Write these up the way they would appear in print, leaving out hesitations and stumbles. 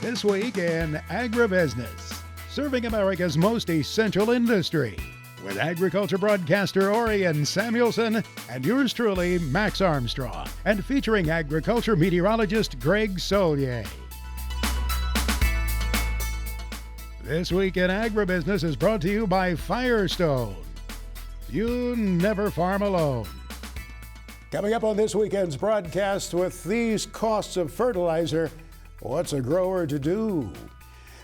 This week in Agribusiness, serving America's most essential industry, with agriculture broadcaster Orion Samuelson and yours truly, Max Armstrong, and featuring agriculture meteorologist Greg Solier. This week in Agribusiness is brought to you by Firestone. You never farm alone. Coming up on this weekend's broadcast, with these costs of fertilizer, what's a grower to do?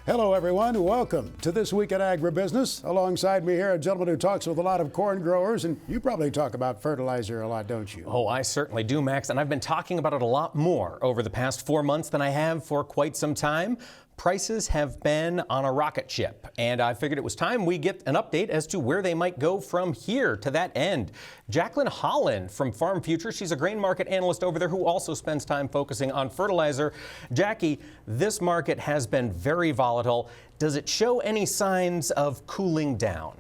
Hello, everyone. Welcome to This Week in Agribusiness. Alongside me here, a gentleman who talks with a lot of corn growers, and you probably talk about fertilizer a lot, don't you? Oh, I certainly do, Max, and I've been talking about it a lot more over the past 4 months than I have for quite some time. Prices have been on a rocket ship, and I figured it was time we get an update as to where they might go from here. To that end, Jacqueline Holland from Farm Futures, she's a grain market analyst over there who also spends time focusing on fertilizer. Jackie, this market has been very volatile. Does it show any signs of cooling down?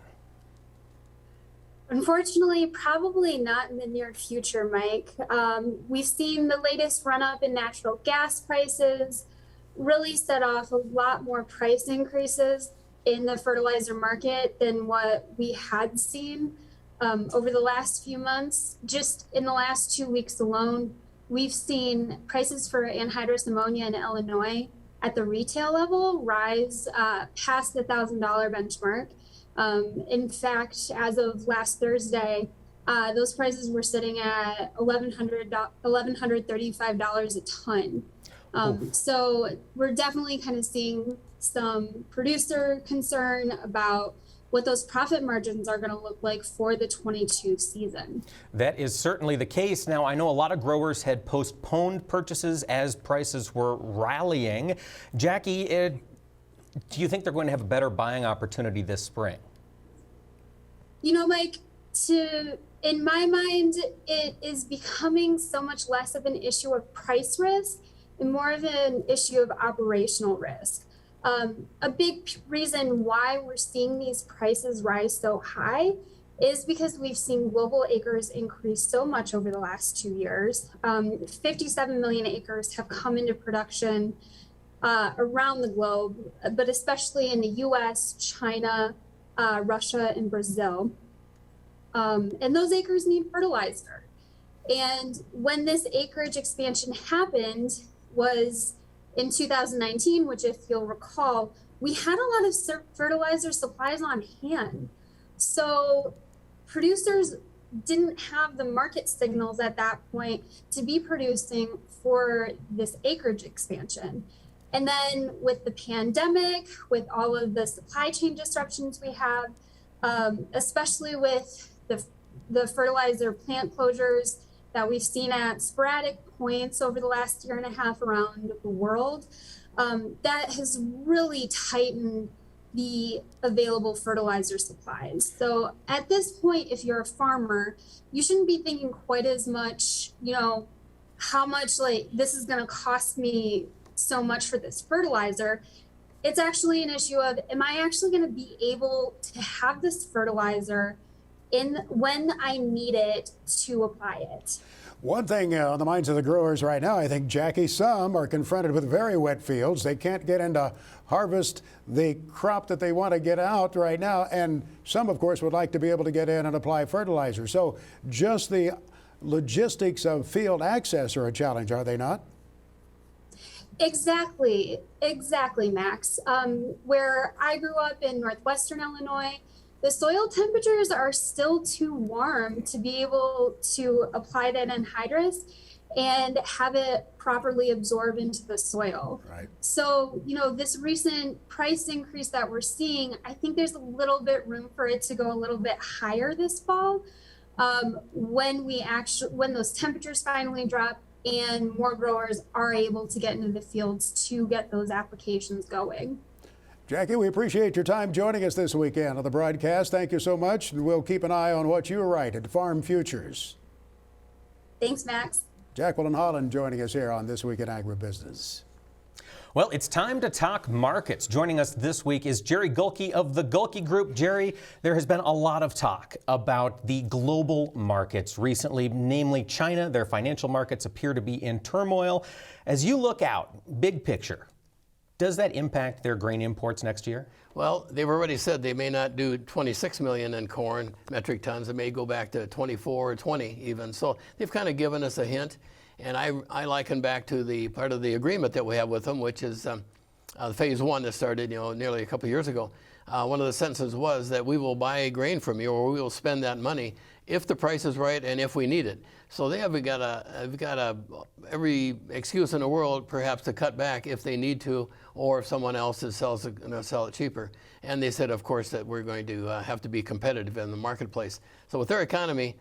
Unfortunately, probably not in the near future, Mike. We've seen the latest run-up in natural gas prices really set off a lot more price increases in the fertilizer market than what we had seen over the last few months. Just in the last 2 weeks alone, we've seen prices for anhydrous ammonia in Illinois at the retail level rise past the $1,000 benchmark. In fact, as of last Thursday, those prices were sitting at $1,135 a ton. So we're definitely kind of seeing some producer concern about what those profit margins are going to look like for the 22 season. That is certainly the case. Now, I know a lot of growers had postponed purchases as prices were rallying. Jackie, do you think they're going to have a better buying opportunity this spring? You know, Mike, in my mind, it is becoming so much less of an issue of price risk and more of an issue of operational risk. A big reason why we're seeing these prices rise so high is because we've seen global acres increase so much over the last 2 years. 57 million acres have come into production around the globe, but especially in the US, China, Russia, and Brazil. And those acres need fertilizer. And when this acreage expansion happened was in 2019, which if you'll recall, we had a lot of fertilizer supplies on hand. So producers didn't have the market signals at that point to be producing for this acreage expansion. And then with the pandemic, with all of the supply chain disruptions we have, especially with the fertilizer plant closures that we've seen at sporadic points over the last year and a half around the world, that has really tightened the available fertilizer supplies. So at this point, if you're a farmer, you shouldn't be thinking quite as much, how much this is going to cost me so much for this fertilizer. It's actually an issue of, am I actually going to be able to have this fertilizer when I need it to apply it? One thing on the minds of the growers right now, I think, Jackie, some are confronted with very wet fields. They can't get into harvest the crop that they want to get out right now. And some, of course, would like to be able to get in and apply fertilizer. So just the logistics of field access are a challenge, are they not? Exactly, Max. Where I grew up in northwestern Illinois, the soil temperatures are still too warm to be able to apply that anhydrous and have it properly absorb into the soil. Right. So, this recent price increase that we're seeing, I think there's a little bit room for it to go a little bit higher this fall when those temperatures finally drop and more growers are able to get into the fields to get those applications going. Jackie, we appreciate your time joining us this weekend on the broadcast. Thank you so much, and we'll keep an eye on what you write at Farm Futures. Thanks, Max. Jacqueline Holland joining us here on This Week in Agribusiness. Well, it's time to talk markets. Joining us this week is Jerry Gulke of the Gulke Group. Jerry, there has been a lot of talk about the global markets recently, namely China. Their financial markets appear to be in turmoil. As you look out, big picture, Does that impact their grain imports next year? Well, they've already said they may not do 26 million in corn metric tons. It may go back to 24 or 20 even. So they've kind of given us a hint. And I liken back to the part of the agreement that we have with them, which is phase one that started, nearly a couple of years ago. One of the sentences was that we will buy grain from you, or we will spend that money if the price is right and if we need it. So they have got every excuse in the world, perhaps, to cut back if they need to, or if someone else sells it, sell it cheaper. And they said, of course, that we're going to have to be competitive in the marketplace. So with their economy,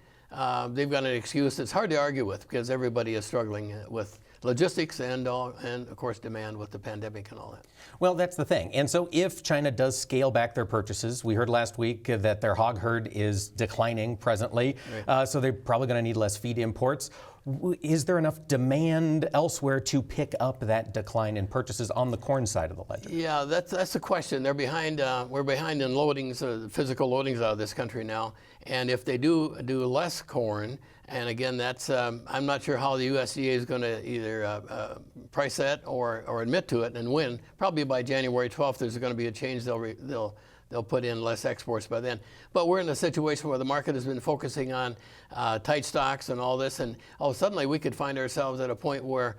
they've got an excuse that's hard to argue with, because everybody is struggling with logistics and of course demand with the pandemic and all that. Well, that's the thing. And so if China does scale back their purchases, we heard last week that their hog herd is declining presently, right. So they're probably going to need less feed imports. Is there enough demand elsewhere to pick up that decline in purchases on the corn side of the ledger? Yeah, that's the question. They're behind. We're behind in loadings, physical loadings out of this country now. And if they do less corn, and again, that's I'm not sure how the USDA is going to either price that or admit to it and win. Probably by January 12th, there's going to be a change. They'll put in less exports by then. But we're in a situation where the market has been focusing on tight stocks and all this, and suddenly we could find ourselves at a point where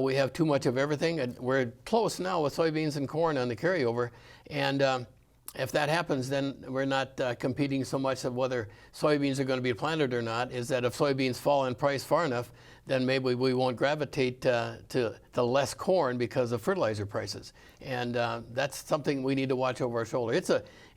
we have too much of everything. And we're close now with soybeans and corn on the carryover, and if that happens, then we're not competing so much of whether soybeans are going to be planted or not. Is that if soybeans fall in price far enough, then maybe we won't gravitate to less corn because of fertilizer prices. And that's something we need to watch over our shoulder.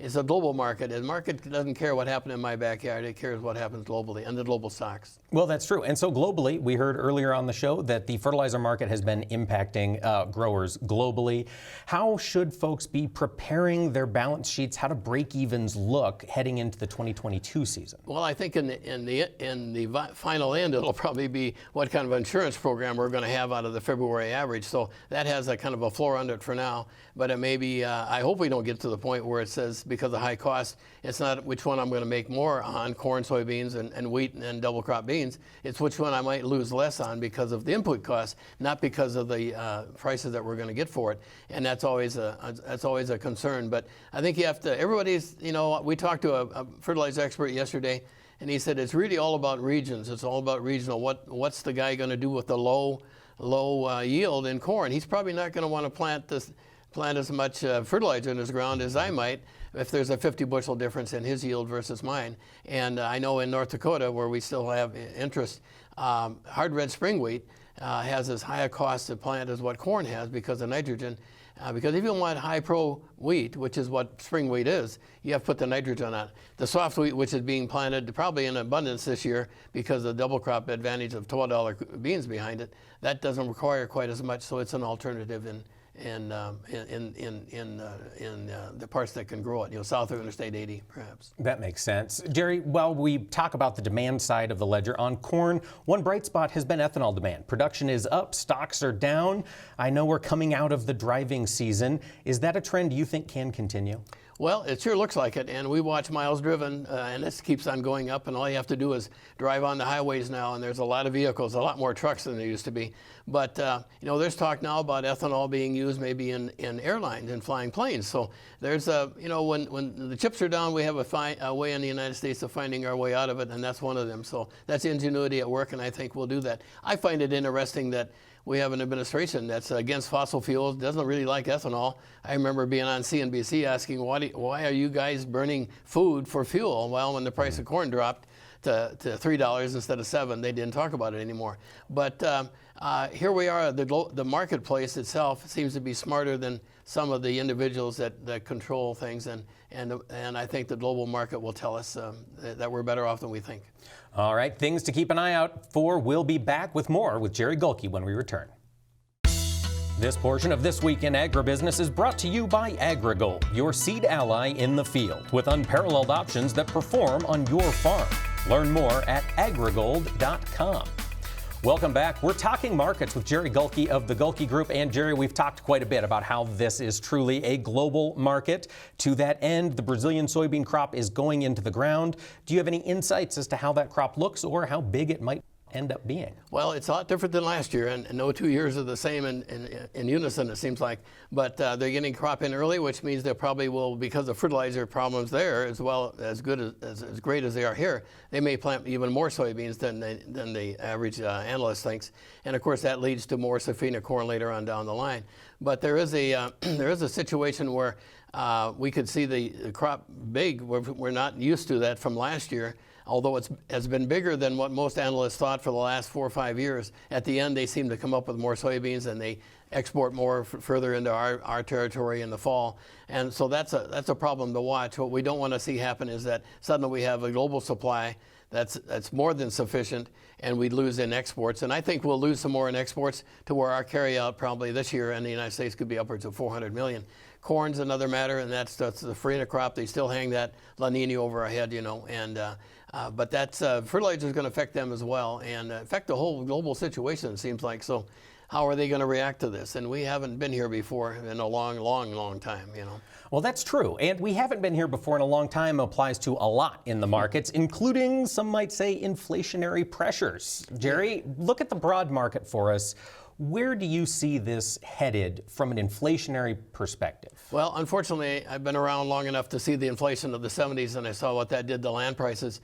It's a global market. And the market doesn't care what happened in my backyard. It cares what happens globally and the global stocks. Well, that's true. And so globally, we heard earlier on the show that the fertilizer market has been impacting growers globally. How should folks be preparing their balance sheets? How do break-evens look heading into the 2022 season? Well, I think in the final end, it'll probably be what kind of insurance program we're going to have out of the February average. So that has a kind of a floor under it for now. But it may be, I hope we don't get to the point where it says because of high cost, it's not which one I'm going to make more on, corn, soybeans, and wheat and double crop beans. It's which one I might lose less on because of the input costs, not because of the prices that we're going to get for it. And that's always a concern. But I think you have to, everybody's, we talked to a fertilizer expert yesterday, and he said it's really all about regions. It's all about regional. What's the guy going to do with the low yield in corn? He's probably not going to want to plant as much fertilizer in his ground as I might if there's a 50 bushel difference in his yield versus mine. And I know in North Dakota, where we still have interest, hard red spring wheat has as high a cost to plant as what corn has because of nitrogen. Because if you want high pro wheat, which is what spring wheat is, you have to put the nitrogen on it. The soft wheat, which is being planted probably in abundance this year because of the double crop advantage of $12 beans behind it, that doesn't require quite as much, so it's an alternative in the parts that can grow it, south of Interstate 80, perhaps. That makes sense. Jerry, while we talk about the demand side of the ledger, on corn, one bright spot has been ethanol demand. Production is up, stocks are down. I know we're coming out of the driving season. Is that a trend you think can continue? Well, it sure looks like it, and we watch miles driven, and this keeps on going up, and all you have to do is drive on the highways now, and there's a lot of vehicles, a lot more trucks than there used to be. But, there's talk now about ethanol being used maybe in airlines and flying planes. So there's when the chips are down, we have a way in the United States of finding our way out of it, and that's one of them. So that's ingenuity at work, and I think we'll do that. I find it interesting that we have an administration that's against fossil fuels, doesn't really like ethanol. I remember being on CNBC asking, why are you guys burning food for fuel? Well, when the price of corn dropped to $3 instead of $7, they didn't talk about it anymore. But here we are, the marketplace itself seems to be smarter than some of the individuals that control things, and I think the global market will tell us that we're better off than we think. All right, things to keep an eye out for. We'll be back with more with Jerry Gulke when we return. This portion of This Week in Agribusiness is brought to you by AgriGold, your seed ally in the field, with unparalleled options that perform on your farm. Learn more at agrigold.com. Welcome back. We're talking markets with Jerry Gulke of the Gulke Group. And Jerry, we've talked quite a bit about how this is truly a global market. To that end, the Brazilian soybean crop is going into the ground. Do you have any insights as to how that crop looks or how big it might end up being? Well, it's a lot different than last year, and no 2 years are the same in unison, it seems like. But they're getting crop in early, which means they probably will, because of fertilizer problems there, as well as great as they are here, they may plant even more soybeans than the average analyst thinks. And of course, that leads to more safrinha corn later on down the line. But there is a situation where we could see the crop big. We're not used to that from last year. Although has been bigger than what most analysts thought for the last 4 or 5 years. At the end, they seem to come up with more soybeans, and they export more further into our territory in the fall. And so that's a problem to watch. What we don't want to see happen is that suddenly we have a global supply that's more than sufficient, and we lose in exports. And I think we'll lose some more in exports to where our carryout probably this year in the United States could be upwards of 400 million. Corn's another matter, and that's the Safrinha crop. They still hang that La Nina over our head, and but that's fertilizer is going to affect them as well, and affect the whole global situation, it seems like. So how are they going to react to this? And we haven't been here before in a long time, Well, that's true. And we haven't been here before in a long time applies to a lot in the markets, including, some might say, inflationary pressures. Jerry, look at the broad market for us. Where do you see this headed from an inflationary perspective? Well, unfortunately, I've been around long enough to see the inflation of the 70s, and I saw what that did to land prices.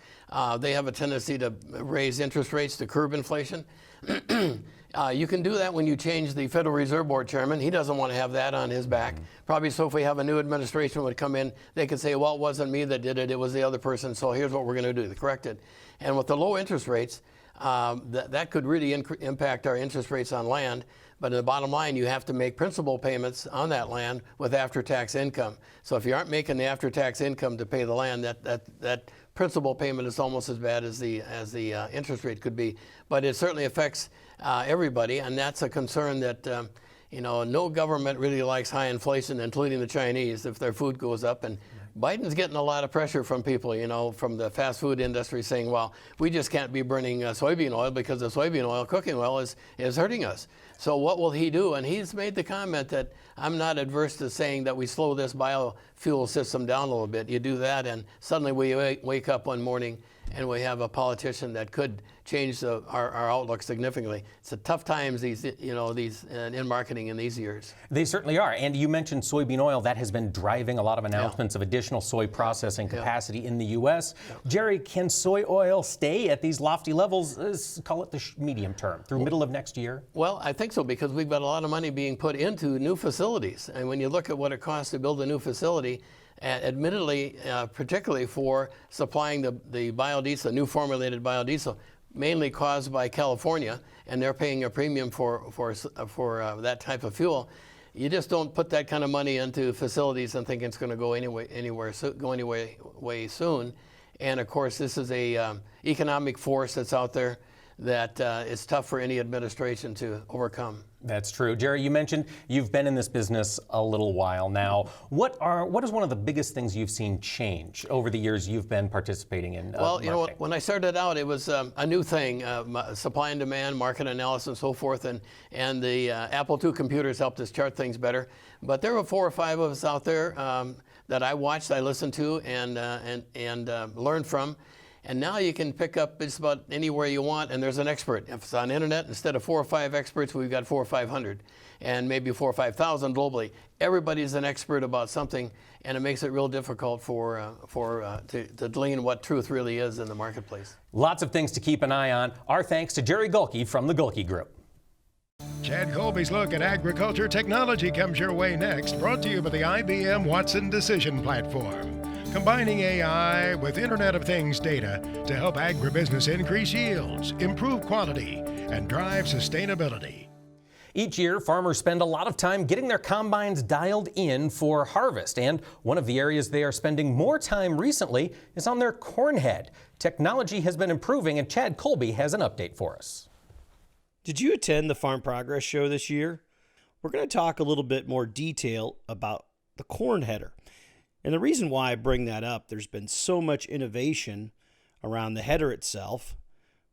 They have a tendency to raise interest rates to curb inflation. You can do that when you change the Federal Reserve Board chairman. He doesn't want to have that on his back. Probably so if we have a new administration would come in, they could say, well, it wasn't me that did it, it was the other person, so here's what we're going to do to correct it. And with the low interest rates, that could really impact our interest rates on land. But in the bottom line, you have to make principal payments on that land with after-tax income. So if you aren't making the after-tax income to pay the land, that principal payment is almost as bad as the interest rate could be. But it certainly affects everybody, and that's a concern that no government really likes high inflation, including the Chinese, if their food goes up. And Biden's getting a lot of pressure from people, from the fast food industry saying, well, we just can't be burning soybean oil because the soybean oil, cooking oil, is hurting us. So what will he do? And he's made the comment that I'm not adverse to saying that we slow this biofuel system down a little bit. You do that, and suddenly we wake up one morning and we have a politician that could change our outlook significantly. It's a tough times in marketing in these years. They certainly are. And you mentioned soybean oil. That has been driving a lot of announcements of additional soy processing capacity in the U.S. Jerry, can soy oil stay at these lofty levels, call it the medium term, through middle of next year? Well, I think so, because we've got a lot of money being put into new facilities. And when you look at what it costs to build a new facility, admittedly, particularly for supplying the biodiesel, new formulated biodiesel, mainly caused by California, and they're paying a premium for that type of fuel. You just don't put that kind of money into facilities and think it's going to go anyway soon. And of course, this is a economic force that's out there that is tough for any administration to overcome. That's true. Jerry, you mentioned you've been in this business a little while now. What is one of the biggest things you've seen change over the years you've been participating in Well, marketing? when I started out, it was a new thing, supply and demand, market analysis, and so forth, and the Apple II computers helped us chart things better. But there were 4 or 5 of us out there that I watched, I listened to, and learned from. And now you can pick up just about anywhere you want, and there's an expert. If it's on the internet, instead of 4 or 5 experts, we've got 400 or 500, and maybe 4,000 or 5,000 globally. Everybody's an expert about something, and it makes it real difficult to glean what truth really is in the marketplace. Lots of things to keep an eye on. Our thanks to Jerry Gulke from the Gulke Group. Chad Colby's look at agriculture technology comes your way next, brought to you by the IBM Watson Decision Platform, combining AI with Internet of Things data to help agribusiness increase yields, improve quality, and drive sustainability. Each year, farmers spend a lot of time getting their combines dialed in for harvest, and one of the areas they are spending more time recently is on their corn head. Technology has been improving, and Chad Colby has an update for us. Did you attend the Farm Progress Show this year? We're going to talk a little bit more detail about the corn header. And the reason why I bring that up, there's been so much innovation around the header itself,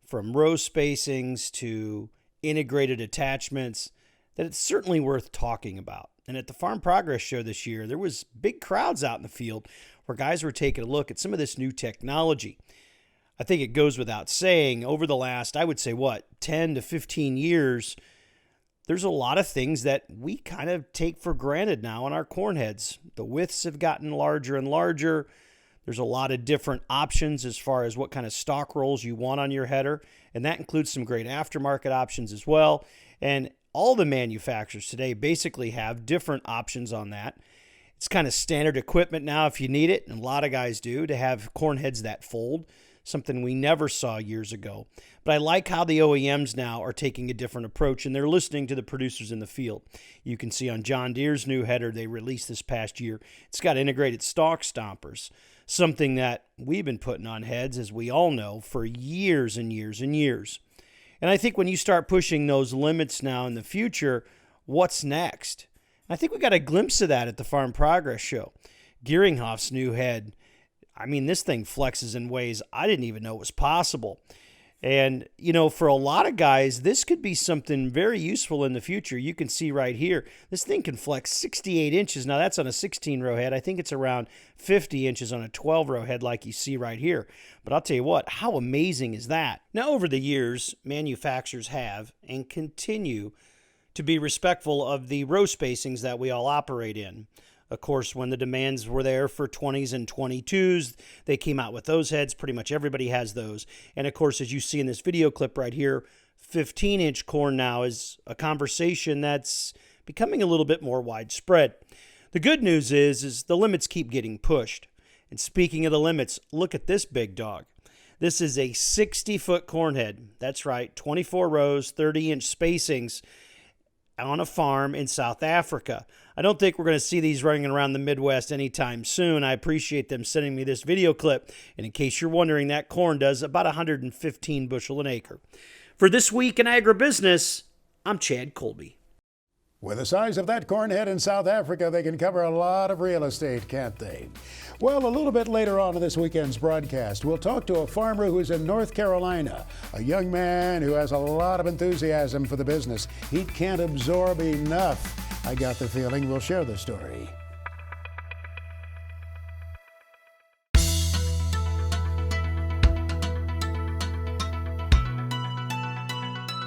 from row spacings to integrated attachments, that it's certainly worth talking about. And at the Farm Progress Show this year, there was big crowds out in the field where guys were taking a look at some of this new technology. I think it goes without saying, over the last, I would say, 10 to 15 years, there's a lot of things that we kind of take for granted now on our corn heads. The widths have gotten larger and larger. There's a lot of different options as far as what kind of stock rolls you want on your header, and that includes some great aftermarket options as well. And all the manufacturers today basically have different options on that. It's kind of standard equipment now if you need it, and a lot of guys do, to have corn heads that fold, something we never saw years ago. But I like how the OEMs now are taking a different approach, and they're listening to the producers in the field. You can see on John Deere's new header they released this past year, it's got integrated stalk stompers, something that we've been putting on heads, as we all know, for years and years and years. And I think when you start pushing those limits now in the future, what's next? I think we got a glimpse of that at the Farm Progress Show. Geringhoff's new head, I mean, this thing flexes in ways I didn't even know was possible. And, you know, for a lot of guys, this could be something very useful in the future. You can see right here, this thing can flex 68 inches. Now, that's on a 16-row head. I think it's around 50 inches on a 12-row head like you see right here. But I'll tell you what, how amazing is that? Now, over the years, manufacturers have and continue to be respectful of the row spacings that we all operate in. Of course, when the demands were there for 20s and 22s, they came out with those heads. Pretty much everybody has those. And of course, as you see in this video clip right here, 15-inch corn now is a conversation that's becoming a little bit more widespread. The good news is the limits keep getting pushed. And speaking of the limits, look at this big dog. This is a 60-foot corn head. That's right, 24 rows, 30-inch spacings on a farm in South Africa. I don't think we're going to see these running around the Midwest anytime soon. I appreciate them sending me this video clip. And in case you're wondering, that corn does about 115 bushel an acre. For This Week in Agribusiness, I'm Chad Colby. With the size of that corn head in South Africa, they can cover a lot of real estate, can't they? Well, a little bit later on in this weekend's broadcast, we'll talk to a farmer who's in North Carolina, a young man who has a lot of enthusiasm for the business. He can't absorb enough. I got the feeling we'll share the story.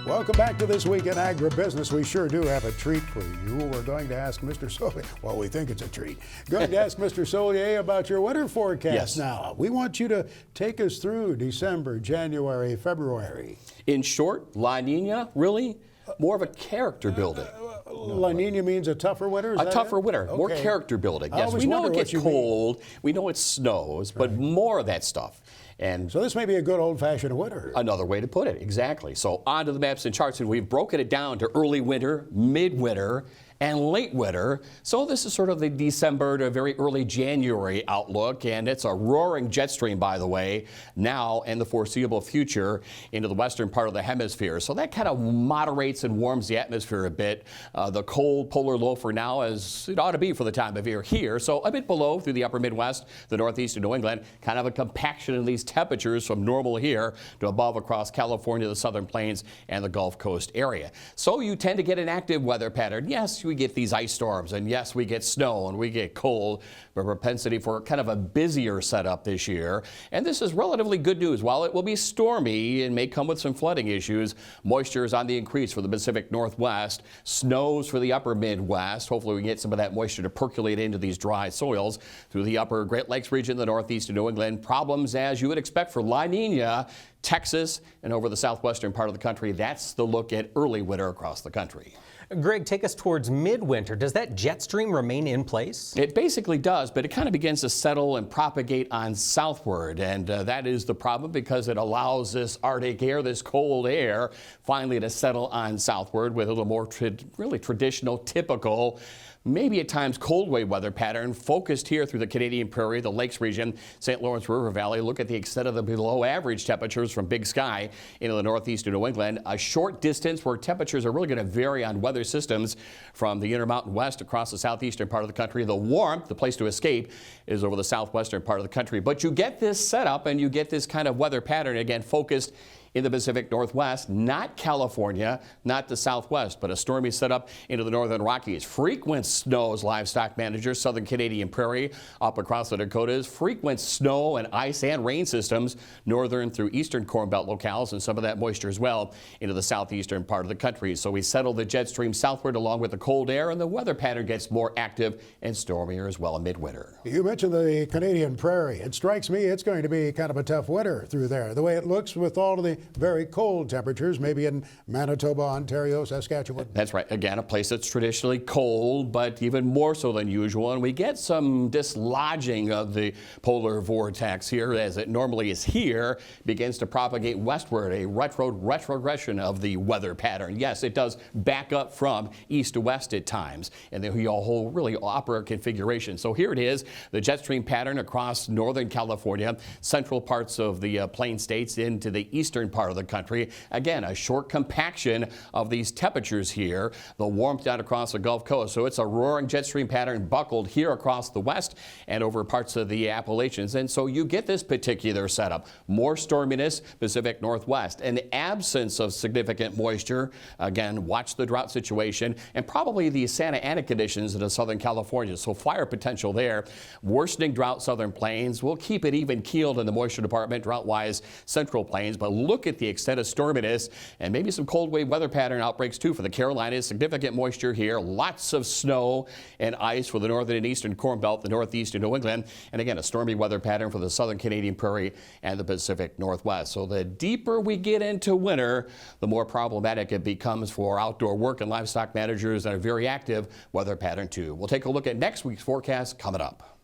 Welcome back to This Week in Agribusiness. We sure do have a treat for you. We're going to ask Mr. Solier, well, we think it's a treat. Going to ask Mr. Solier about your winter forecast now. We want you to take us through December, January, February. In short, La Nina, really? More of a character building. La Nina means a tougher winter? A tougher winter, more character building. Yes, we know it gets cold, we know it snows, but more of that stuff. And so this may be a good old-fashioned winter. Another way to put it, exactly. So on to the maps and charts, and we've broken it down to early winter, midwinter, and late winter. So this is sort of the December to very early January outlook, and it's a roaring jet stream, by the way, now and the foreseeable future into the western part of the hemisphere. So that kind of moderates and warms the atmosphere a bit. The cold polar low for now, as it ought to be for the time of year here. So a bit below through the upper Midwest, the Northeast and New England, kind of a compaction in these temperatures from normal here to above across California, the southern plains, and the Gulf Coast area. So you tend to get an active weather pattern. Yes, we get these ice storms, and yes, we get snow and we get cold, but propensity for kind of a busier setup this year. And this is relatively good news. While it will be stormy and may come with some flooding issues, moisture is on the increase for the Pacific Northwest, snows for the upper Midwest. Hopefully we can get some of that moisture to percolate into these dry soils through the upper Great Lakes region, the Northeast and New England. Problems, as you would expect, for La Nina, Texas, and over the southwestern part of the country. That's the look at early winter across the country. Greg, take us towards midwinter. Does that jet stream remain in place? It basically does, but it kind of begins to settle and propagate on southward, and that is the problem because it allows this Arctic air, this cold air, finally to settle on southward with a little more really traditional, typical, maybe at times cold wave weather pattern focused here through the Canadian Prairie, the Lakes region, St. Lawrence River Valley. Look at the extent of the below average temperatures from Big Sky into the Northeast and New England. A short distance where temperatures are really going to vary on weather systems from the Intermountain West across the southeastern part of the country. The warmth, the place to escape, is over the southwestern part of the country. But you get this setup and you get this kind of weather pattern, again, focused in the Pacific Northwest, not California, not the Southwest, but a stormy setup into the northern Rockies. Frequent snows, livestock managers, southern Canadian prairie, up across the Dakotas. Frequent snow and ice and rain systems, northern through eastern Corn Belt locales, and some of that moisture as well into the southeastern part of the country. So we settle the jet stream southward along with the cold air, and the weather pattern gets more active and stormier as well in midwinter. You mentioned the Canadian prairie. It strikes me it's going to be kind of a tough winter through there, the way it looks with all of the very cold temperatures, maybe in Manitoba, Ontario, Saskatchewan. That's right. Again, a place that's traditionally cold, but even more so than usual. And we get some dislodging of the polar vortex here, as it normally is here, begins to propagate westward, a retrogression of the weather pattern. Yes, it does back up from east to west at times, and then a whole really opera configuration. So here it is, the jet stream pattern across northern California, central parts of the plain states into the eastern part of the country. Again, a short compaction of these temperatures here, the warmth down across the Gulf Coast. So it's a roaring jet stream pattern buckled here across the west and over parts of the Appalachians. And so you get this particular setup. More storminess, Pacific Northwest. An absence of significant moisture. Again, watch the drought situation and probably the Santa Ana conditions in southern California. So fire potential there. Worsening drought southern plains. We'll keep it even keeled in the moisture department, drought-wise central plains. But look at the extent of storminess and maybe some cold wave weather pattern outbreaks too for the Carolinas. Significant moisture here. Lots of snow and ice for the northern and eastern Corn Belt, the northeast and New England. And again, a stormy weather pattern for the southern Canadian prairie and the Pacific Northwest. So the deeper we get into winter, the more problematic it becomes for outdoor work and livestock managers and a very active weather pattern too. We'll take a look at next week's forecast coming up.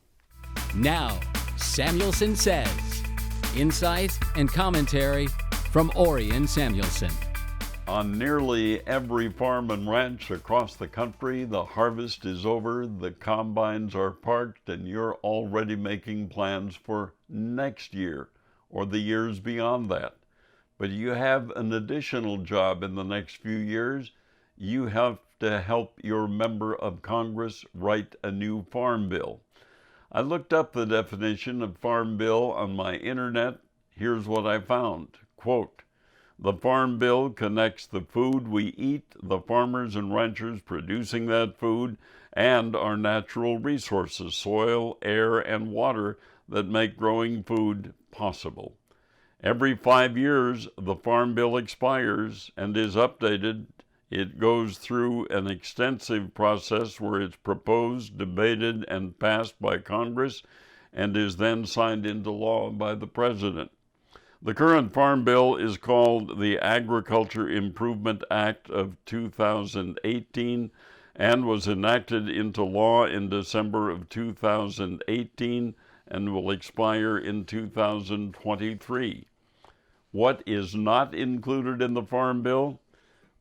Now, Samuelson Says. Insight and commentary from Orion Samuelson. On nearly every farm and ranch across the country, the harvest is over, the combines are parked, and you're already making plans for next year or the years beyond that. But you have an additional job in the next few years. You have to help your member of Congress write a new farm bill. I looked up the definition of farm bill on my internet. Here's what I found. Quote, "The farm bill connects the food we eat, the farmers and ranchers producing that food, and our natural resources, soil, air, and water that make growing food possible. Every 5 years, the farm bill expires and is updated. It goes through an extensive process where it's proposed, debated, and passed by Congress and is then signed into law by the President. The current Farm Bill is called the Agriculture Improvement Act of 2018 and was enacted into law in December of 2018 and will expire in 2023. What is not included in the Farm Bill?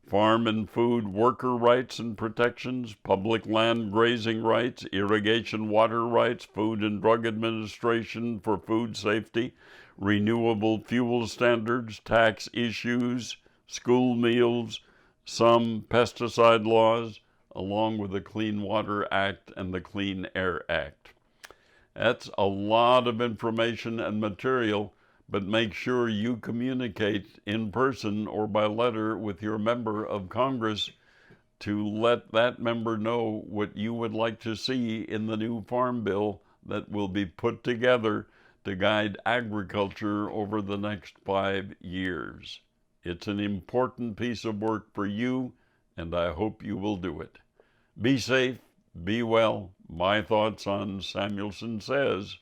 Farm and food worker rights and protections, public land grazing rights, irrigation water rights, Food and Drug Administration for food safety, renewable fuel standards, tax issues, school meals, some pesticide laws, along with the Clean Water Act and the Clean Air Act. That's a lot of information and material, but make sure you communicate in person or by letter with your member of Congress to let that member know what you would like to see in the new Farm Bill that will be put together to guide agriculture over the next 5 years. It's an important piece of work for you, and I hope you will do it. Be safe, be well. My thoughts on Samuelson Says.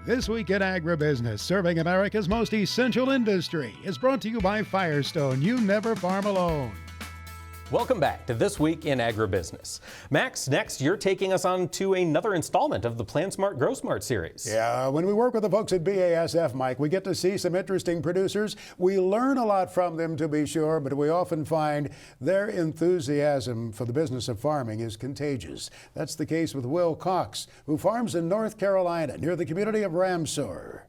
This Week in Agribusiness, serving America's most essential industry, is brought to you by Firestone. You never farm alone. Welcome back to This Week in Agribusiness. Max, next you're taking us on to another installment of the Plant Smart, Grow Smart series. Yeah, when we work with the folks at BASF, Mike, we get to see some interesting producers. We learn a lot from them, to be sure, but we often find their enthusiasm for the business of farming is contagious. That's the case with Will Cox, who farms in North Carolina near the community of Ramseur.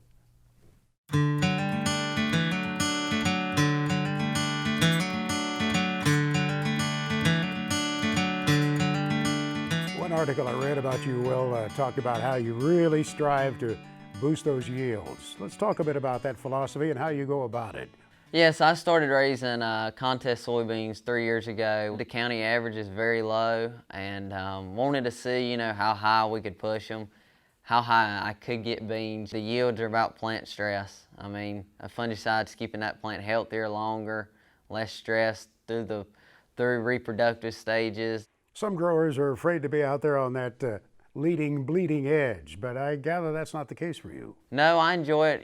One article I read about you, Will, talked about how you really strive to boost those yields. Let's talk a bit about that philosophy and how you go about it. Yes, I started raising contest soybeans 3 years ago. The county average is very low, and wanted to see, how high we could push them, how high I could get beans. The yields are about plant stress. I mean, a fungicide's keeping that plant healthier longer, less stress through reproductive stages. Some growers are afraid to be out there on that leading, bleeding edge, but I gather that's not the case for you. No, I enjoy it.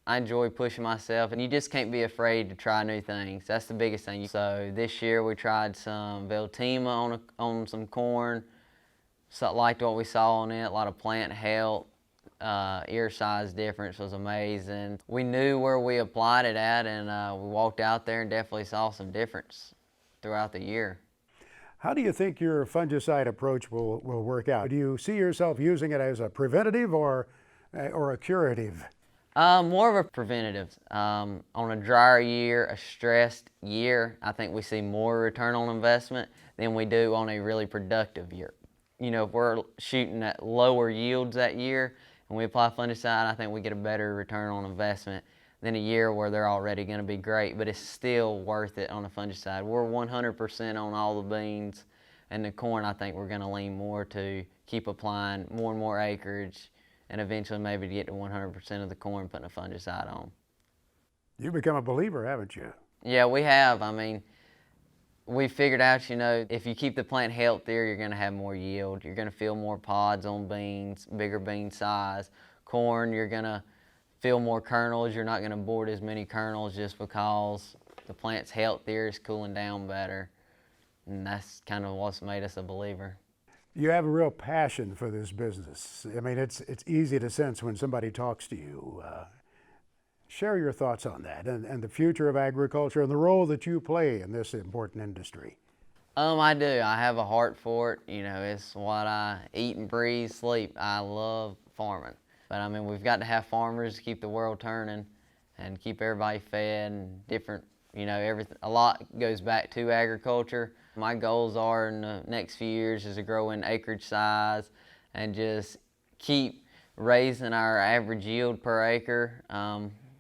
I enjoy pushing myself, and you just can't be afraid to try new things. That's the biggest thing. So this year we tried some Veltima on some corn. So liked what we saw on it. A lot of plant health, ear size difference was amazing. We knew where we applied it at, and we walked out there and definitely saw some difference throughout the year. How do you think your fungicide approach will work out? Do you see yourself using it as a preventative or a curative? More of a preventative. On a drier year, a stressed year, I think we see more return on investment than we do on a really productive year. If we're shooting at lower yields that year and we apply fungicide, I think we get a better return on investment than a year where they're already going to be great, but it's still worth it on a fungicide. We're 100% on all the beans, and the corn I think we're going to lean more to keep applying more and more acreage, and eventually maybe to get to 100% of the corn putting a fungicide on. You've become a believer, haven't you? Yeah, we have. I mean, we figured out, if you keep the plant healthier, you're going to have more yield. You're going to feel more pods on beans, bigger bean size. Corn, you're going to feel more kernels. You're not going to board as many kernels just because the plant's healthier, it's cooling down better. And that's kind of what's made us a believer. You have a real passion for this business. I mean, it's easy to sense when somebody talks to you. Share your thoughts on that and the future of agriculture and the role that you play in this important industry. I do. I have a heart for it. It's what I eat and breathe, sleep. I love farming. But I mean, we've got to have farmers to keep the world turning and keep everybody fed and different, everything. A lot goes back to agriculture. My goals are in the next few years is to grow in acreage size and just keep raising our average yield per acre.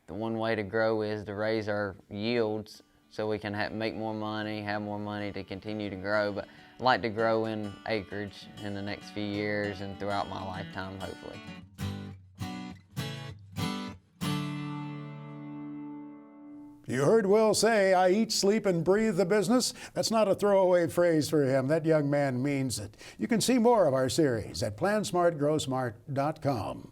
The one way to grow is to raise our yields so we can make more money, have more money to continue to grow. But I'd like to grow in acreage in the next few years and throughout my lifetime, hopefully. You heard Will say, I eat, sleep, and breathe the business. That's not a throwaway phrase for him. That young man means it. You can see more of our series at plansmartgrowsmart.com.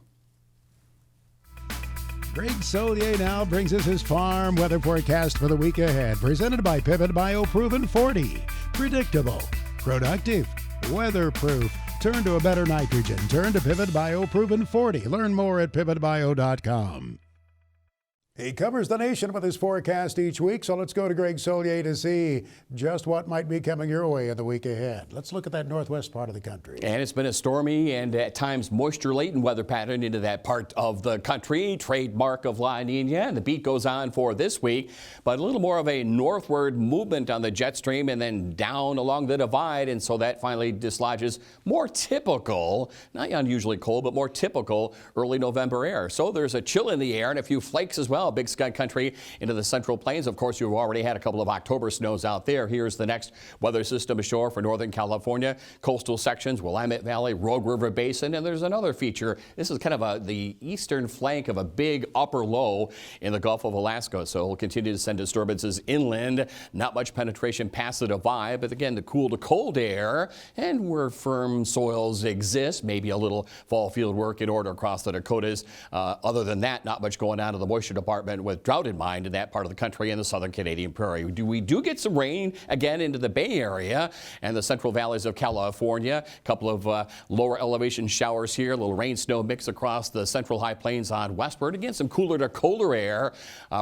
Greg Solier now brings us his farm weather forecast for the week ahead, presented by Pivot BioProven 40. Predictable, productive, weatherproof. Turn to a better nitrogen. Turn to Pivot BioProven 40. Learn more at pivotbio.com. He covers the nation with his forecast each week, so let's go to Greg Solier to see just what might be coming your way in the week ahead. Let's look at that northwest part of the country. And it's been a stormy and at times moisture-laden weather pattern into that part of the country, trademark of La Nina, and the beat goes on for this week, but a little more of a northward movement on the jet stream and then down along the divide, and so that finally dislodges more typical, not unusually cold, but more typical early November air. So there's a chill in the air and a few flakes as well. Big sky country into the central plains. Of course, you've already had a couple of October snows out there. Here's the next weather system ashore for Northern California. Coastal sections, Willamette Valley, Rogue River Basin, and there's another feature. This is kind of the eastern flank of a big upper low in the Gulf of Alaska. So we'll continue to send disturbances inland. Not much penetration past the divide, but again, the cool to cold air and where firm soils exist, maybe a little fall field work in order across the Dakotas. Other than that, not much going on in the moisture department with drought in mind in that part of the country and the southern Canadian prairie. We do get some rain again into the Bay Area and the central valleys of California. A couple of lower elevation showers here, a little rain snow mix across the central high plains on westward. Again, some cooler to colder air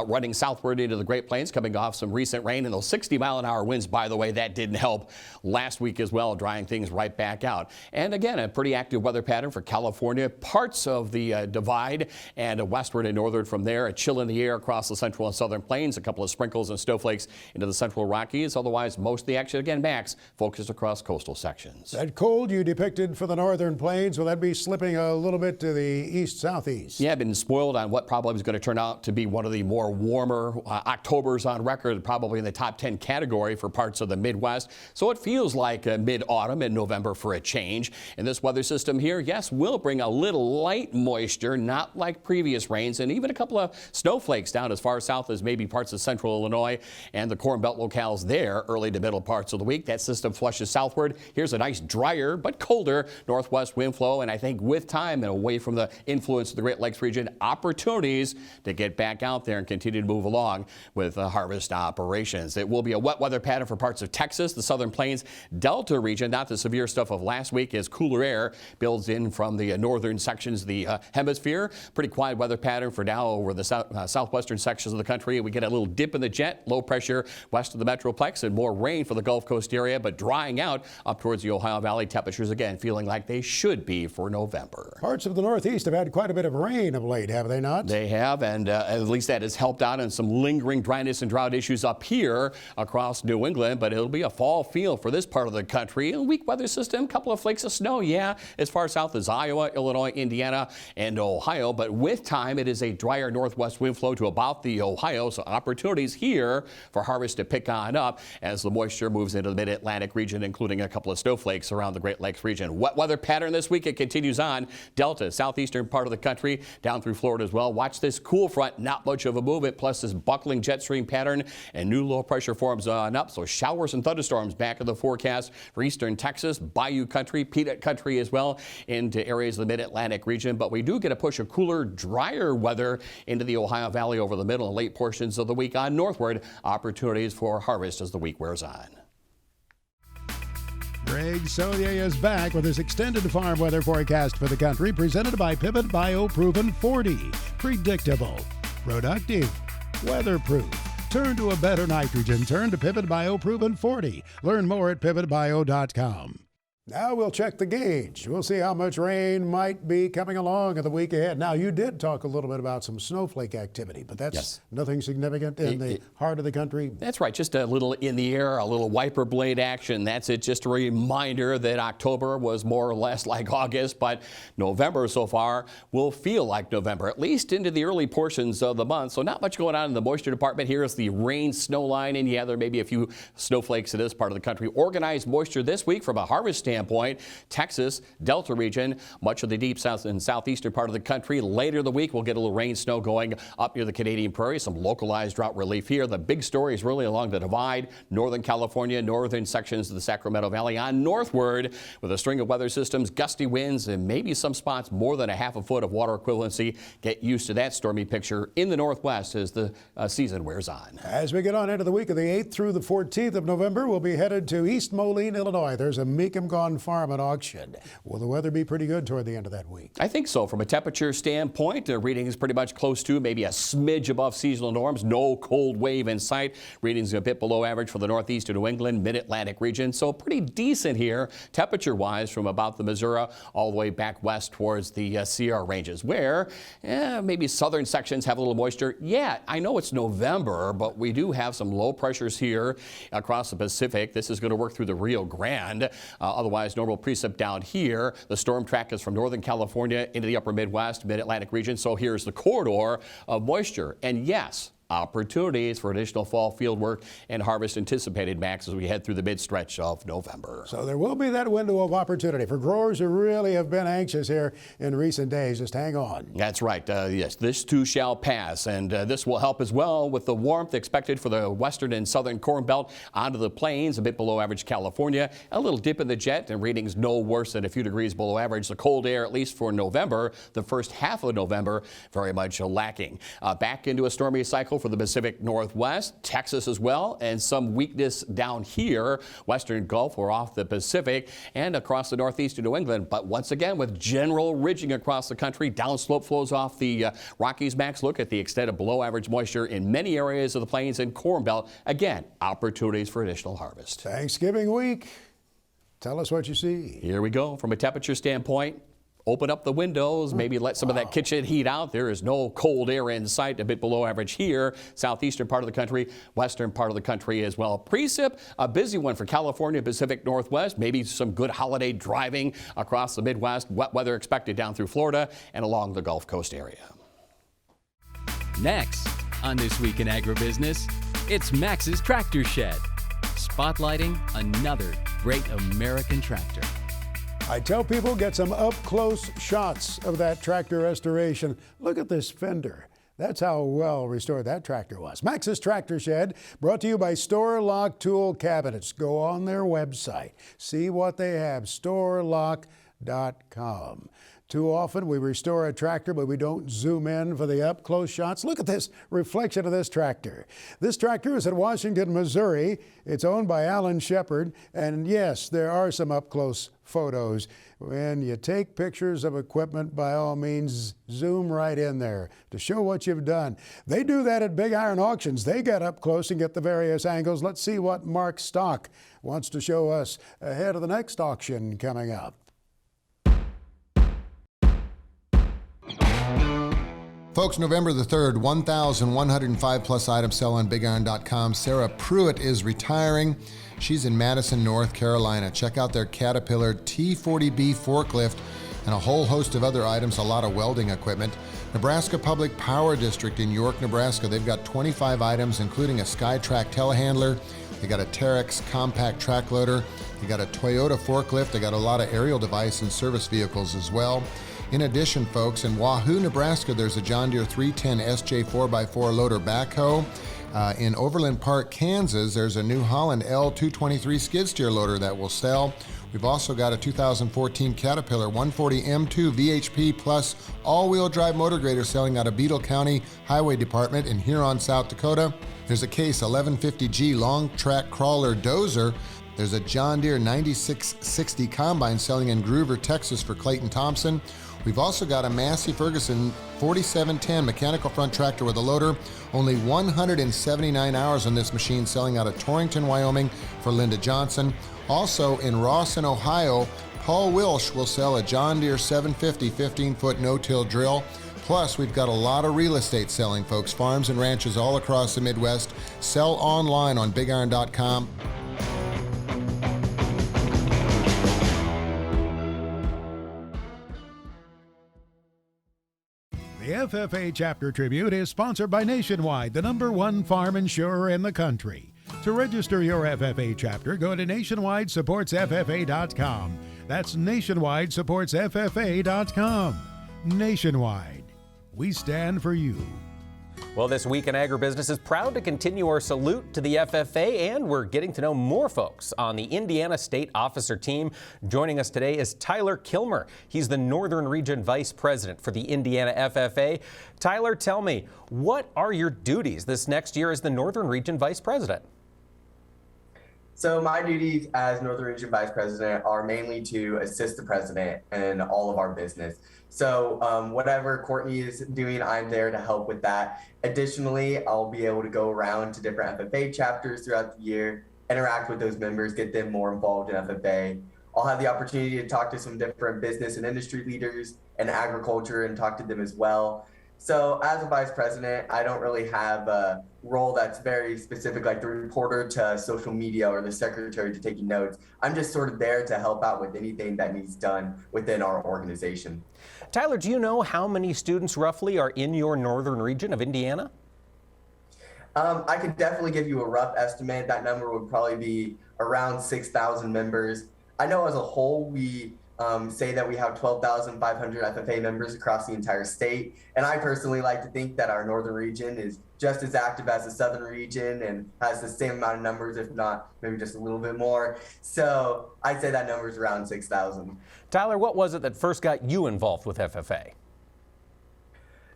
running southward into the Great Plains, coming off some recent rain, and those 60-mile-an-hour winds, by the way, that didn't help last week as well, drying things right back out. And again, a pretty active weather pattern for California, parts of the divide and westward and northward from there. A chill in in the air across the central and southern plains. A couple of sprinkles and snowflakes into the central Rockies. Otherwise, most of the action, again, Max, focused across coastal sections. That cold you depicted for the northern plains, will that be slipping a little bit to the east-southeast? Yeah, been spoiled on what probably is going to turn out to be one of the more warmer Octobers on record, probably in the top 10 category for parts of the Midwest. So it feels like mid-autumn in November for a change. And this weather system here, yes, will bring a little light moisture, not like previous rains, and even a couple of snowflakes down as far south as maybe parts of central Illinois and the Corn Belt locales there early to middle parts of the week. That system flushes southward. Here's a nice drier but colder northwest wind flow, and I think with time and away from the influence of the Great Lakes region, opportunities to get back out there and continue to move along with harvest operations. It will be a wet weather pattern for parts of Texas, the southern plains, Delta region. Not the severe stuff of last week as cooler air builds in from the northern sections of the hemisphere. Pretty quiet weather pattern for now over the southwestern sections of the country. We get a little dip in the jet, low pressure west of the Metroplex, and more rain for the Gulf Coast area, but drying out up towards the Ohio Valley. Temperatures again feeling like they should be for November. Parts of the Northeast have had quite a bit of rain of late, have they not? They have, and at least that has helped out in some lingering dryness and drought issues up here across New England, but it'll be a fall feel for this part of the country. A weak weather system, couple of flakes of snow, yeah, as far south as Iowa, Illinois, Indiana, and Ohio, but with time it is a drier northwest wind flow to about the Ohio, so opportunities here for harvest to pick on up as the moisture moves into the mid-Atlantic region, including a couple of snowflakes around the Great Lakes region. Wet weather pattern this week, it continues on. Delta, southeastern part of the country, down through Florida as well. Watch this cool front, not much of a movement, plus this buckling jet stream pattern and new low pressure forms on up, so showers and thunderstorms back in the forecast for eastern Texas, Bayou country, Peanut country as well into areas of the mid-Atlantic region, but we do get a push of cooler, drier weather into the Ohio Valley over the middle and late portions of the week on northward. Opportunities for harvest as the week wears on. Greg Solier is back with his extended farm weather forecast for the country, presented by Pivot BioProven 40. Predictable, productive, weatherproof. Turn to a better nitrogen. Turn to Pivot BioProven 40. Learn more at pivotbio.com. Now we'll check the gauge. We'll see how much rain might be coming along in the week ahead. Now, you did talk a little bit about some snowflake activity, but that's nothing significant in the heart of the country. That's right. Just a little in the air, a little wiper blade action. That's it. Just a reminder that October was more or less like August, but November so far will feel like November, at least into the early portions of the month. So not much going on in the moisture department. Here is the rain snow line, and yeah, there may be a few snowflakes in this part of the country. Organized moisture this week from a harvest standpoint. Texas, Delta region, much of the deep south and southeastern part of the country. Later the week, we'll get a little rain snow going up near the Canadian prairie. Some localized drought relief here. The big story is really along the divide, northern California, northern sections of the Sacramento Valley on northward with a string of weather systems, gusty winds, and maybe some spots more than a half a foot of water equivalency. Get used to that stormy picture in the northwest as the season wears on. As we get on into the week of the 8th through the 14th of November, we'll be headed to East Moline, Illinois. There's a Meekum Gone Farm and Auction. Will the weather be pretty good toward the end of that week? I think so. From a temperature standpoint, the reading is pretty much close to maybe a smidge above seasonal norms. No cold wave in sight. Readings a bit below average for the northeast of New England, mid-Atlantic region. So pretty decent here temperature-wise from about the Missouri all the way back west towards the Sierra ranges where maybe southern sections have a little moisture. Yeah, I know it's November, but we do have some low pressures here across the Pacific. This is going to work through the Rio Grande. Otherwise, normal precip down here. The storm track is from northern California into the upper Midwest, mid-Atlantic region. So here's the corridor of moisture. And yes, opportunities for additional fall field work and harvest anticipated, Max, as we head through the mid-stretch of November. So there will be that window of opportunity for growers who really have been anxious here in recent days. Just hang on. That's right. Yes, this too shall pass, and this will help as well with the warmth expected for the western and southern Corn Belt onto the plains, a bit below average California. A little dip in the jet, and readings no worse than a few degrees below average. The cold air, at least for November, the first half of November, very much lacking. Back into a stormy cycle for the Pacific Northwest, Texas as well, and some weakness down here, western Gulf or off the Pacific and across the northeast of New England. But once again, with general ridging across the country, downslope flows off the Rockies. Max, look at the extent of below average moisture in many areas of the plains and Corn Belt. Again, opportunities for additional harvest. Thanksgiving week. Tell us what you see. Here we go. From a temperature standpoint, open up the windows, maybe let some of that kitchen heat out. There is no cold air in sight, a bit below average here. Southeastern part of the country, western part of the country as well. Precip, a busy one for California, Pacific Northwest. Maybe some good holiday driving across the Midwest. Wet weather expected down through Florida and along the Gulf Coast area. Next on This Week in Agribusiness, it's Max's Tractor Shed, spotlighting another great American tractor. I tell people, get some up-close shots of that tractor restoration. Look at this fender. That's how well restored that tractor was. Max's Tractor Shed, brought to you by Store Lock Tool Cabinets. Go on their website. See what they have, storelock.com. Too often we restore a tractor, but we don't zoom in for the up-close shots. Look at this reflection of this tractor. This tractor is in Washington, Missouri. It's owned by Alan Shepard. And yes, there are some up-close photos. When you take pictures of equipment, by all means, zoom right in there to show what you've done. They do that at Big Iron Auctions. They get up close and get the various angles. Let's see what Mark Stock wants to show us ahead of the next auction coming up. Folks, November the 3rd, 1,105 plus items sell on BigIron.com. Sarah Pruitt is retiring. She's in Madison, North Carolina. Check out their Caterpillar T40B forklift and a whole host of other items, a lot of welding equipment. Nebraska Public Power District in York, Nebraska. They've got 25 items, including a SkyTrack telehandler. They got a Terex compact track loader. They got a Toyota forklift. They got a lot of aerial device and service vehicles as well. In addition, folks, in Wahoo, Nebraska, there's a John Deere 310 SJ 4x4 loader backhoe. In Overland Park, Kansas, there's a New Holland L223 skid steer loader that will sell. We've also got a 2014 Caterpillar 140 M2 VHP Plus all-wheel drive motor grader selling out of Beetle County Highway Department in Huron, South Dakota. There's a Case 1150G long track crawler dozer. There's a John Deere 9660 combine selling in Groover, Texas for Clayton Thompson. We've also got a Massey Ferguson 4710 mechanical front tractor with a loader. Only 179 hours on this machine, selling out of Torrington, Wyoming for Linda Johnson. Also in Rawson, Ohio, Paul Wilsh will sell a John Deere 750 15-foot no-till drill. Plus, we've got a lot of real estate selling, folks. Farms and ranches all across the Midwest. Sell online on BigIron.com. The FFA Chapter Tribute is sponsored by Nationwide, the #1 farm insurer in the country. To register your FFA chapter, go to nationwidesupportsffa.com. That's nationwidesupportsffa.com. Nationwide, we stand for you. Well, This Week in Agribusiness is proud to continue our salute to the FFA, and we're getting to know more folks on the Indiana State Officer team. Joining us today is Tyler Kilmer. He's the Northern Region Vice President for the Indiana FFA. Tyler, tell me, what are your duties this next year as the Northern Region Vice President? So my duties as Northern Region Vice President are mainly to assist the President in all of our business. So whatever Courtney is doing, I'm there to help with that. Additionally, I'll be able to go around to different FFA chapters throughout the year, interact with those members, get them more involved in FFA. I'll have the opportunity to talk to some different business and industry leaders in agriculture and talk to them as well. So as a vice president, I don't really have a role that's very specific, like the reporter to social media or the secretary to taking notes. I'm just sort of there to help out with anything that needs done within our organization. Tyler, do you know how many students roughly are in your northern region of Indiana? I could definitely give you a rough estimate. That number would probably be around 6,000 members. I know as a whole, we say that we have 12,500 FFA members across the entire state. And I personally like to think that our northern region is just as active as the southern region and has the same amount of numbers, if not maybe just a little bit more. So I'd say that number is around 6,000. Tyler, what was it that first got you involved with FFA?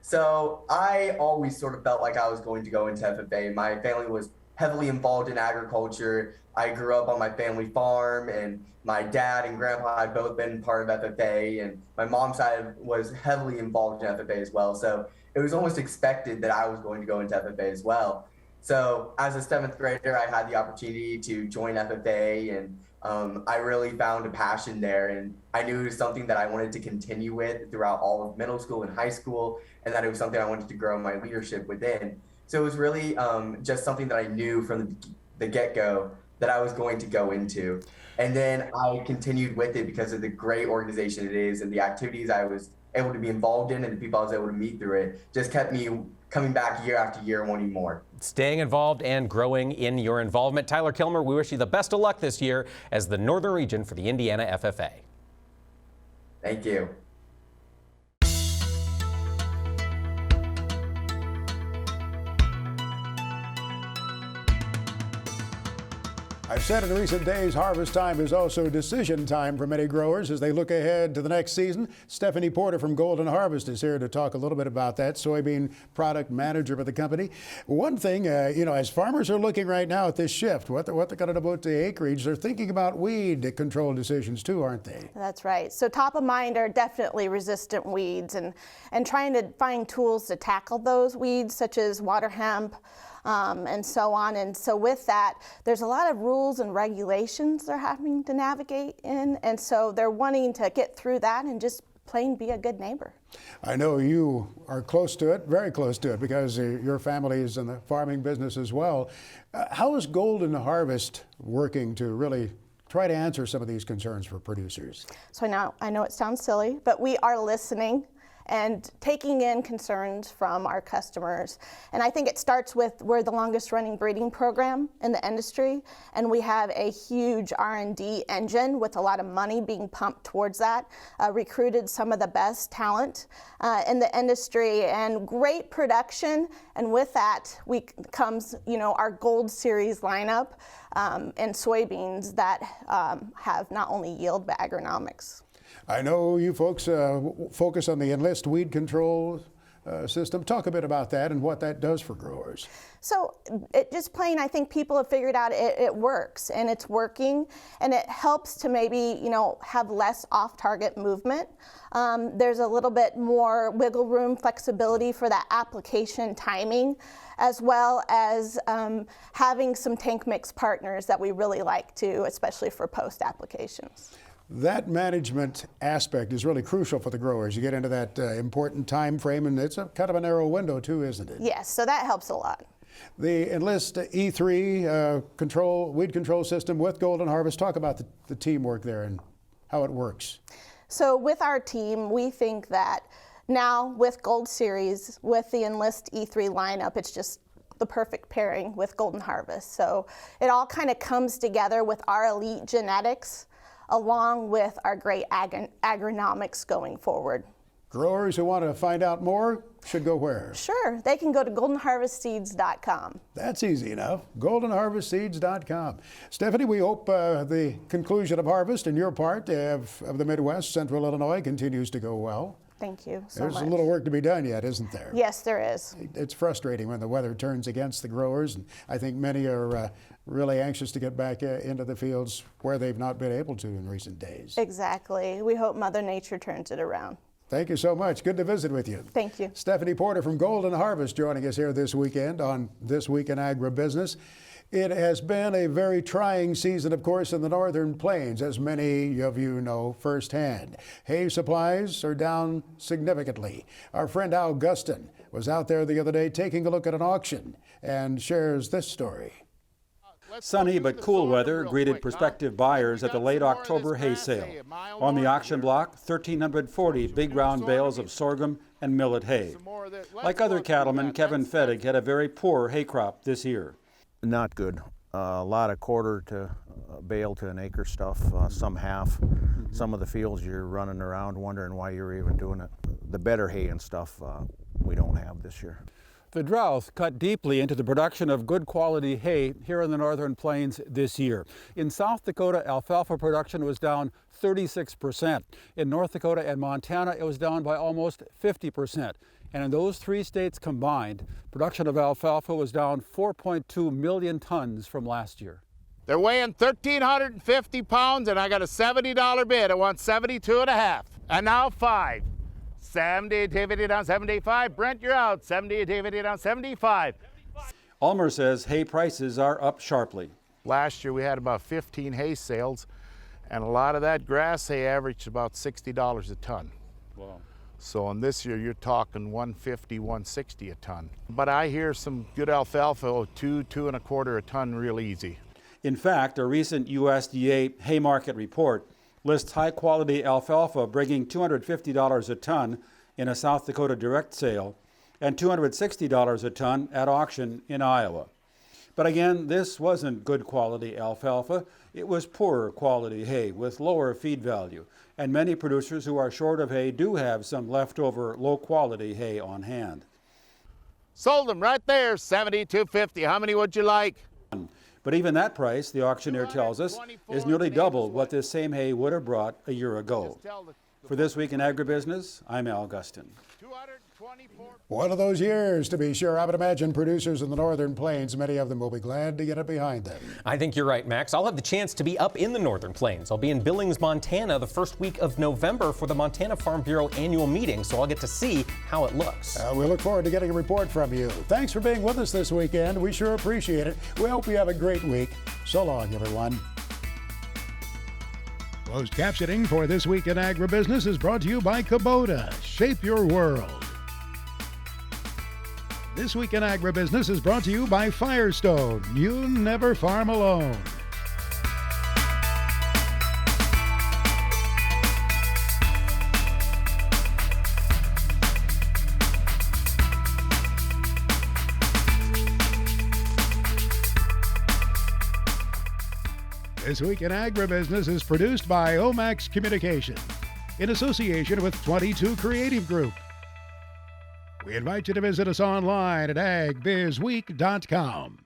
So I always sort of felt like I was going to go into FFA. My family was heavily involved in agriculture. I grew up on my family farm, and my dad and grandpa had both been part of FFA, and my mom's side was heavily involved in FFA as well. So it was almost expected that I was going to go into FFA as well. So as a 7th grader, I had the opportunity to join FFA and I really found a passion there, and I knew it was something that I wanted to continue with throughout all of middle school and high school, and that it was something I wanted to grow my leadership within. So it was really just something that I knew from the get-go that I was going to go into. And then I continued with it because of the great organization it is, and the activities I was able to be involved in and the people I was able to meet through it just kept me coming back year after year wanting more. Staying involved and growing in your involvement. Tyler Kilmer, we wish you the best of luck this year as the Northern Region for the Indiana FFA. Thank you. I've said in recent days, harvest time is also decision time for many growers as they look ahead to the next season. Stephanie Porter from Golden Harvest is here to talk a little bit about that, soybean product manager for the company. One thing, as farmers are looking right now at this shift, what they're going to devote to acreage, they're thinking about weed control decisions too, aren't they? That's right. So top of mind are definitely resistant weeds and trying to find tools to tackle those weeds, such as water hemp, and so on. And so with that, there's a lot of rules and regulations they're having to navigate in. And so they're wanting to get through that and just plain be a good neighbor. I know you are close to it, very close to it, because your family is in the farming business as well. How is Golden Harvest working to really try to answer some of these concerns for producers? So I know it sounds silly, but we are listening and taking in concerns from our customers. And I think it starts with we're the longest running breeding program in the industry, and we have a huge R&D engine with a lot of money being pumped towards that, recruited some of the best talent in the industry and great production. And with that comes our Gold Series lineup and soybeans that have not only yield but agronomics. I know you folks focus on the Enlist weed control system. Talk a bit about that and what that does for growers. So I think people have figured out it works, and it's working, and it helps to maybe, have less off-target movement. There's a little bit more wiggle room, flexibility for that application timing, as well as having some tank mix partners that we really like to, especially for post applications. That management aspect is really crucial for the growers. You get into that important time frame, and it's a kind of a narrow window too, isn't it? Yes, so that helps a lot. The Enlist E3 weed control system with Golden Harvest. Talk about the teamwork there and how it works. So with our team, we think that now with Gold Series, with the Enlist E3 lineup, it's just the perfect pairing with Golden Harvest. So it all kind of comes together with our elite genetics, along with our great agronomics going forward. Growers who want to find out more should go where? Sure, they can go to goldenharvestseeds.com. That's easy enough, goldenharvestseeds.com. Stephanie, we hope the conclusion of harvest in your part of the Midwest, Central Illinois, continues to go well. Thank you so much. There's a little work to be done yet, isn't there? Yes, there is. It's frustrating when the weather turns against the growers, and I think many are really anxious to get back into the fields where they've not been able to in recent days. Exactly. We hope Mother Nature turns it around. Thank you so much. Good to visit with you. Thank you. Stephanie Porter from Golden Harvest joining us here this weekend on This Week in Agribusiness. It has been a very trying season, of course, in the northern plains, as many of you know firsthand. Hay supplies are down significantly. Our friend Al Guston was out there the other day taking a look at an auction and shares this story. Sunny but cool weather greeted prospective buyers at the late October hay sale. On the auction block, 1,340 big round bales of sorghum and millet hay. Like other cattlemen, Kevin Fettig had a very poor hay crop this year. Not good. A lot of quarter to bale to an acre stuff, some half. Some of the fields you're running around wondering why you're even doing it. The better hay and stuff we don't have this year. The drought cut deeply into the production of good quality hay here in the northern plains this year. In South Dakota, alfalfa production was down 36%. In North Dakota and Montana, it was down by almost 50%. And in those three states combined, production of alfalfa was down 4.2 million tons from last year. They're weighing 1,350 pounds, and I got a $70 bid. I want 72.5. And now 5. 70, David down 75. Brent, you're out. 70, David down 75. Ulmer says hay prices are up sharply. Last year we had about 15 hay sales, and a lot of that grass hay averaged about $60 a ton. Wow. So on this year you're talking $150, $160 a ton. But I hear some good alfalfa, $2, $2.25 a ton real easy. In fact, a recent USDA hay market report lists high-quality alfalfa bringing $250 a ton in a South Dakota direct sale and $260 a ton at auction in Iowa. But again, this wasn't good quality alfalfa. It was poorer quality hay with lower feed value. And many producers who are short of hay do have some leftover low quality hay on hand. Sold them right there, $70, $250. How many would you like? But even that price, the auctioneer tells us, is nearly double what this same hay would have brought a year ago. For This Week in Agribusiness, I'm Al Gustin. One of those years, to be sure. I would imagine producers in the Northern Plains, many of them will be glad to get it behind them. I think you're right, Max. I'll have the chance to be up in the Northern Plains. I'll be in Billings, Montana the first week of November for the Montana Farm Bureau annual meeting, so I'll get to see how it looks. We look forward to getting a report from you. Thanks for being with us this weekend. We sure appreciate it. We hope you have a great week. So long, everyone. Closed captioning for This Week in Agribusiness is brought to you by Kubota. Shape your world. This Week in Agribusiness is brought to you by Firestone. You never farm alone. This Week in Agribusiness is produced by Omax Communication in association with 22 Creative Group. We invite you to visit us online at agbizweek.com.